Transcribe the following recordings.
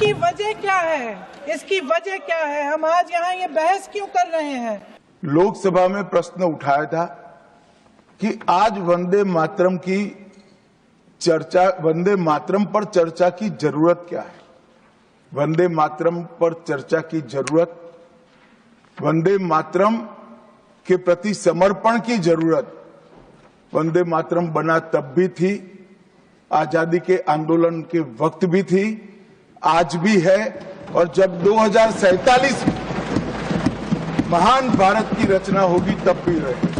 इसकी वजह क्या है? इसकी वजह क्या है? हम आज यहाँ ये बहस क्यों कर रहे हैं? लोकसभा में प्रश्न उठाया था कि आज वंदे मातरम की चर्चा, वंदे मातरम पर चर्चा की जरूरत क्या है? वंदे मातरम पर चर्चा की जरूरत, वंदे मातरम के प्रति समर्पण की जरूरत वंदे मातरम बना तब भी थी, आजादी के आंदोलन के वक्त भी थी, आज भी है, और जब 2047 महान भारत की रचना होगी तब भी रहे।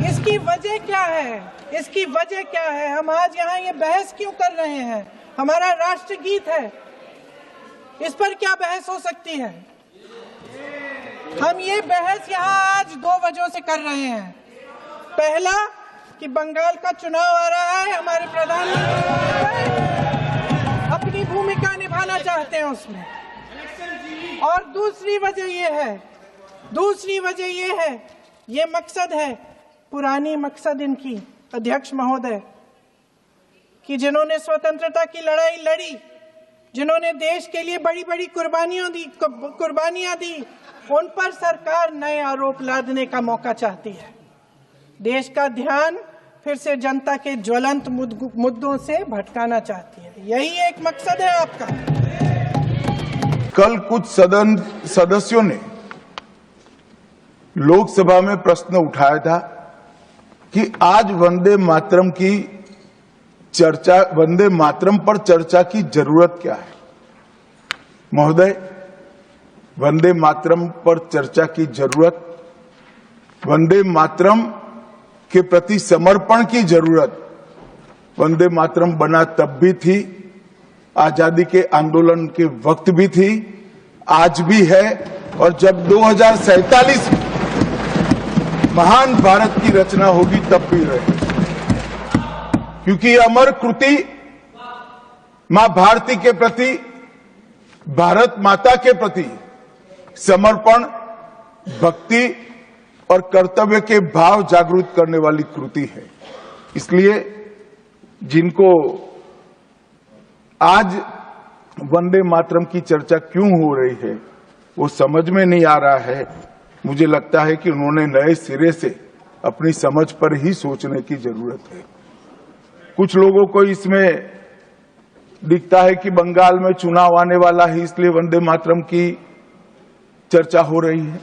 इसकी वजह क्या है? इसकी वजह क्या है? हम आज यहाँ ये बहस क्यों कर रहे हैं? हमारा राष्ट्रगीत है, इस पर क्या बहस हो सकती है? हम ये बहस यहाँ आज 2 वजहों से कर रहे हैं। पहला कि बंगाल का चुनाव आ रहा है, हमारे प्रधानमंत्री अपनी भूमिका निभाना चाहते हैं उसमें। और दूसरी वजह ये है, ये मकसद है, पुरानी मकसद इनकी अध्यक्ष महोदय, कि जिन्होंने स्वतंत्रता की लड़ाई लड़ी, जिन्होंने देश के लिए बड़ी बड़ी कुर्बानियां दी, उन पर सरकार नए आरोप लादने का मौका चाहती है। देश का ध्यान फिर से जनता के ज्वलंत मुद्दों से भटकाना चाहती है। यही एक मकसद है आपका। कल कुछ सदस्यों ने लोकसभा में प्रश्न उठाया था कि आज वंदे मातरम की चर्चा, वंदे मातरम पर चर्चा की जरूरत क्या है? महोदय, वंदे मातरम पर चर्चा की जरूरत, वंदे मातरम के प्रति समर्पण की जरूरत वंदे मातरम बना तब भी थी, आजादी के आंदोलन के वक्त भी थी, आज भी है, और जब 2047 महान भारत की रचना होगी तब भी रहे। क्योंकि अमर कृति मां भारती के प्रति, भारत माता के प्रति समर्पण, भक्ति और कर्तव्य के भाव जागृत करने वाली कृति है। इसलिए जिनको आज वंदे मातरम की चर्चा क्यों हो रही है वो समझ में नहीं आ रहा है। मुझे लगता है कि उन्होंने नए सिरे से अपनी समझ पर ही सोचने की जरूरत है। कुछ लोगों को इसमें दिखता है कि बंगाल में चुनाव आने वाला है, इसलिए वंदे मातरम की चर्चा हो रही है।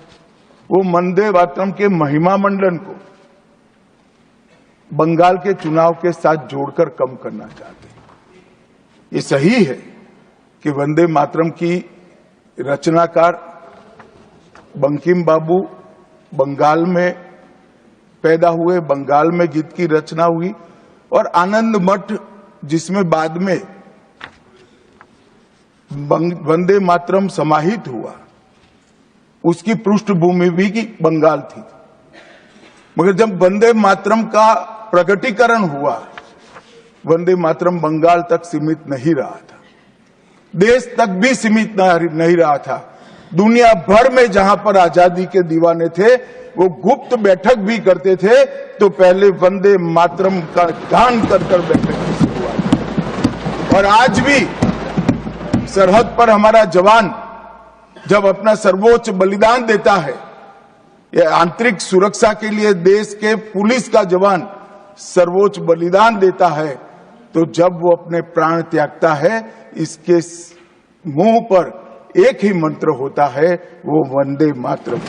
वो वंदे मातरम के महिमा मंडन को बंगाल के चुनाव के साथ जोड़कर कम करना चाहते हैं। ये सही है कि वंदे मातरम की रचनाकार बंकिम बाबू बंगाल में पैदा हुए, बंगाल में गीत की रचना हुई, और आनंद मठ जिसमें बाद में वंदे मातरम समाहित हुआ, उसकी पृष्ठभूमि भी की बंगाल थी। मगर जब वंदे मातरम का प्रकटीकरण हुआ, वंदे मातरम बंगाल तक सीमित नहीं रहा था, देश तक भी सीमित नहीं रहा था। दुनिया भर में जहां पर आजादी के दीवाने थे वो गुप्त बैठक भी करते थे, तो पहले वंदे मातरम का गान कर बैठक की शुरुआत। और आज भी सरहद पर हमारा जवान जब अपना सर्वोच्च बलिदान देता है, ये आंतरिक सुरक्षा के लिए देश के पुलिस का जवान सर्वोच्च बलिदान देता है, तो जब वो अपने प्राण त्यागता है, इसके मुंह पर एक ही मंत्र होता है, वो वंदे मातरम।